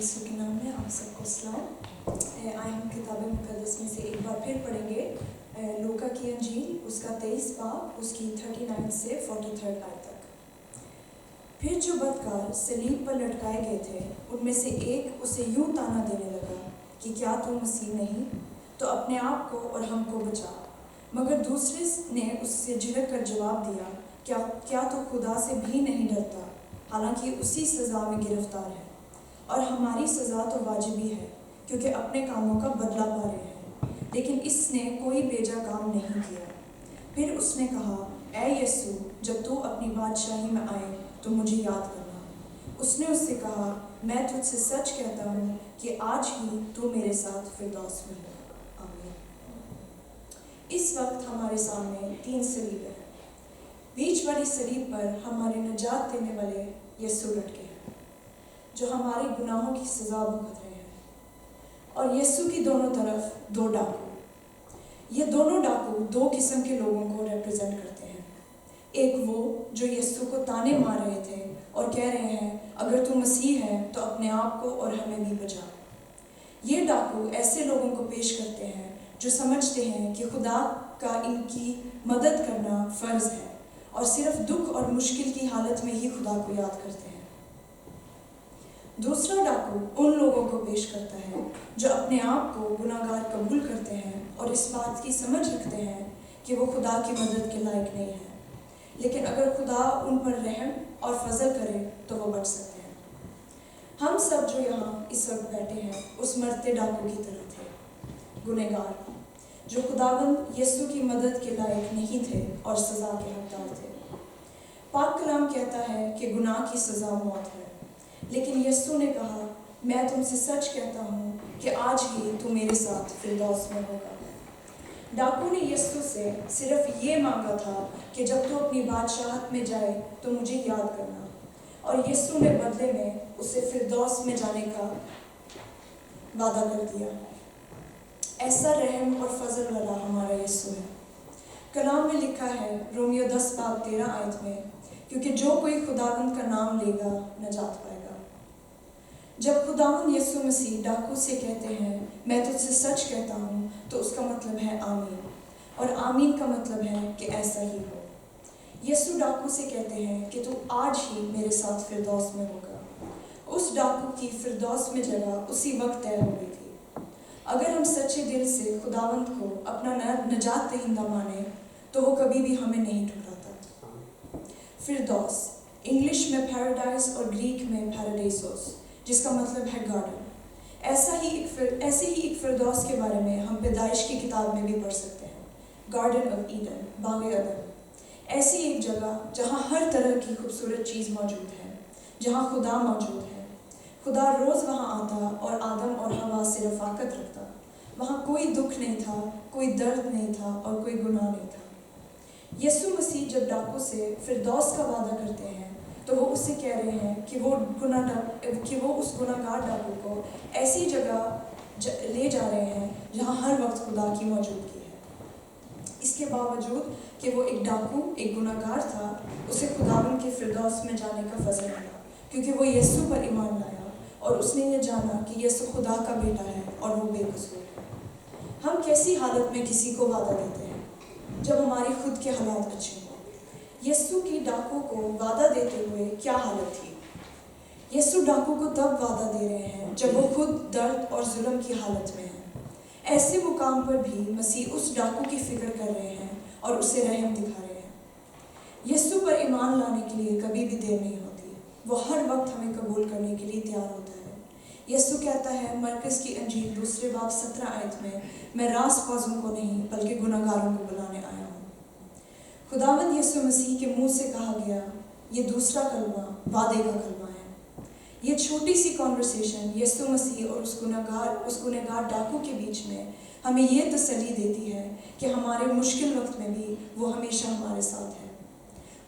یسوع کے نام میں آپ سب کو سلام۔ آئے ہم کتاب مقدس میں سے ایک بار پھر پڑھیں گے لوکا کی انجیل، اس کا 23 باب، اس کی 39 سے 43 آیت تک۔ پھر جو بدکار صلیب پر لٹکائے گئے تھے ان میں سے ایک اسے یوں تانا دینے لگا کہ کیا تو مسیح نہیں تو اپنے آپ کو اور ہم کو بچا۔ مگر دوسرے نے اس سے جھڑک کر جواب دیا، کیا تو خدا سے بھی نہیں ڈرتا، حالانکہ اسی سزا میں گرفتار ہے، اور ہماری سزا تو واجبی ہے کیونکہ اپنے کاموں کا بدلہ پا رہے ہیں، لیکن اس نے کوئی بیجا کام نہیں کیا۔ پھر اس نے کہا، اے یسوع، جب تو اپنی بادشاہی میں آئے تو مجھے یاد کرنا۔ اس نے اس سے کہا، میں تجھ سے سچ کہتا ہوں کہ آج ہی تو میرے ساتھ فردوس میں ہوگا۔ آمین۔ اس وقت ہمارے سامنے 3 صلیب ہیں۔ بیچ والی صلیب پر ہمارے نجات دینے والے یسوع لٹکے ہیں، جو ہمارے گناہوں کی سزا بھگت رہے ہیں، اور یسوع کی دونوں طرف 2 ڈاکو۔ یہ دونوں ڈاکو 2 قسم کے لوگوں کو ریپرزینٹ کرتے ہیں۔ ایک وہ جو یسوع کو تانے مار رہے تھے اور کہہ رہے ہیں، اگر تو مسیح ہے تو اپنے آپ کو اور ہمیں بھی بچا۔ یہ ڈاکو ایسے لوگوں کو پیش کرتے ہیں جو سمجھتے ہیں کہ خدا کا ان کی مدد کرنا فرض ہے، اور صرف دکھ اور مشکل کی حالت میں ہی خدا کو یاد کرتے ہیں۔ دوسرا ڈاکو ان لوگوں کو پیش کرتا ہے جو اپنے آپ کو گناہ گار قبول کرتے ہیں اور اس بات کی سمجھ رکھتے ہیں کہ وہ خدا کی مدد کے لائق نہیں ہے، لیکن اگر خدا ان پر رحم اور فضل کرے تو وہ بچ سکتے ہیں۔ ہم سب جو یہاں اس وقت بیٹھے ہیں اس مرتے ڈاکو کی طرح تھے، گنہگار جو خداوند یسوع کی مدد کے لائق نہیں تھے اور سزا کے حقدار تھے۔ پاک کلام کہتا ہے کہ گناہ کی سزا موت ہے، لیکن یسوع نے کہا، میں تم سے سچ کہتا ہوں کہ آج ہی تو میرے ساتھ فردوس میں ہوگا۔ ڈاکو نے یسوع سے صرف یہ مانگا تھا کہ جب تو اپنی بادشاہت میں جائے تو مجھے یاد کرنا، اور یسوع نے بدلے میں اسے فردوس میں جانے کا وعدہ کر دیا۔ ایسا رحم اور فضل والا ہمارا یسوع ہے۔ کلام میں لکھا ہے رومیو 10 باب 13 آیت میں، کیونکہ جو کوئی خداوند کا نام لے گا نجات پائے گا۔ جب خداوند یسوع مسیح ڈاکو سے کہتے ہیں، میں تجھ سے سچ کہتا ہوں، تو اس کا مطلب ہے آمین، اور آمین کا مطلب ہے کہ ایسا ہی ہو۔ یسوع ڈاکو سے کہتے ہیں کہ تو آج ہی میرے ساتھ فردوس میں ہوگا۔ اس ڈاکو کی فردوس میں جگہ اسی وقت طے ہو گئی تھی۔ اگر ہم سچے دل سے خداوند کو اپنا نجات دہندہ مانیں تو وہ کبھی بھی ہمیں نہیں ٹھکراتا۔ فردوس انگلش میں پیراڈائز اور گریک میں پیراڈیسوس، جس کا مطلب ہے گارڈن۔ ایسے ہی ایک فردوس کے بارے میں ہم پیدائش کی کتاب میں بھی پڑھ سکتے ہیں، گارڈن آف ایڈن، باغ عدن۔ ایسی ایک جگہ جہاں ہر طرح کی خوبصورت چیز موجود ہے، جہاں خدا موجود ہے۔ خدا روز وہاں آتا اور آدم اور حوا سے رفاقت رکھتا۔ وہاں کوئی دکھ نہیں تھا، کوئی درد نہیں تھا اور کوئی گناہ نہیں تھا۔ یسوع مسیح جب ڈاکو سے فردوس کا وعدہ کرتے ہیں تو وہ اس سے کہہ رہے ہیں کہ وہ اس گناہ گار ڈاکو کو ایسی جگہ لے جا رہے ہیں جہاں ہر وقت خدا کی موجودگی ہے۔ اس کے باوجود کہ وہ ایک ڈاکو، ایک گناہ گار تھا، اسے خداوند کے فردوس میں جانے کا فضل ملا، کیونکہ وہ یسوع پر ایمان لایا اور اس نے یہ جانا کہ یسوع خدا کا بیٹا ہے اور وہ بے قصور ہے۔ ہم کیسی حالت میں کسی کو وعدہ دیتے ہیں؟ جب ہماری خود کے حالات اچھے ہوں۔ یسوع کی ڈاکو کو وعدہ دیتے ہوئے کیا حالت تھی؟ یسوع ڈاکو کو تب وعدہ دے رہے ہیں جب وہ خود درد اور ظلم کی حالت میں ہیں۔ ایسے مقام پر بھی مسیح اس ڈاکو کی فکر کر رہے ہیں اور اسے رحم دکھا رہے ہیں۔ یسوع پر ایمان لانے کے لیے کبھی بھی دیر نہیں ہوتی، وہ ہر وقت ہمیں قبول کرنے کے لیے تیار ہوتا ہے۔ یسوع کہتا ہے مرکز کی انجیل 2 باب 17 آیت میں راست بازوں کو نہیں بلکہ گناہ گاروں کو بلانے آیا ہوں۔ خداوند یسوع مسیح کے منہ سے کہا گیا یہ دوسرا کلمہ وعدے کا کلمہ ہے۔ یہ چھوٹی سی کانورسیشن یسوع مسیح اور اس گناہ گار ڈاکو کے بیچ میں ہمیں یہ تسلی دیتی ہے کہ ہمارے مشکل وقت میں بھی وہ ہمیشہ ہمارے ساتھ ہے۔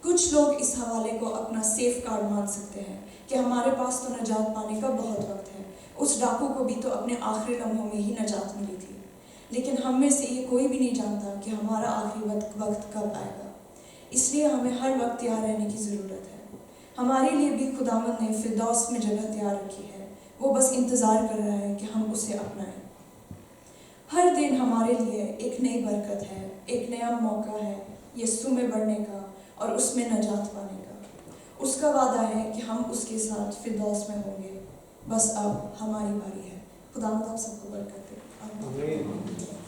کچھ لوگ اس حوالے کو اپنا سیف کارڈ مان سکتے ہیں کہ ہمارے پاس تو نجات پانے کا بہت وقت ہے، اس ڈاکو کو بھی تو اپنے آخری لمحوں میں ہی نجات ملی تھی، لیکن ہم میں سے یہ کوئی بھی نہیں جانتا کہ ہمارا آخری وقت کب آئے گا۔ اس لیے ہمیں ہر وقت تیار رہنے کی ضرورت ہے۔ ہمارے لیے بھی خداوند نے فردوس میں جگہ تیار رکھی ہے، وہ بس انتظار کر رہا ہے کہ ہم اسے اپنائیں۔ ہر دن ہمارے لیے ایک نئی برکت ہے، ایک نیا موقع ہے یسوع میں بڑھنے کا اور اس میں نجات پانے کا۔ اس کا وعدہ ہے کہ ہم اس کے ساتھ فردوس میں ہوں گے، بس اب ہماری باری ہے۔ خدا آپ سب کو برکت دے۔ آمین۔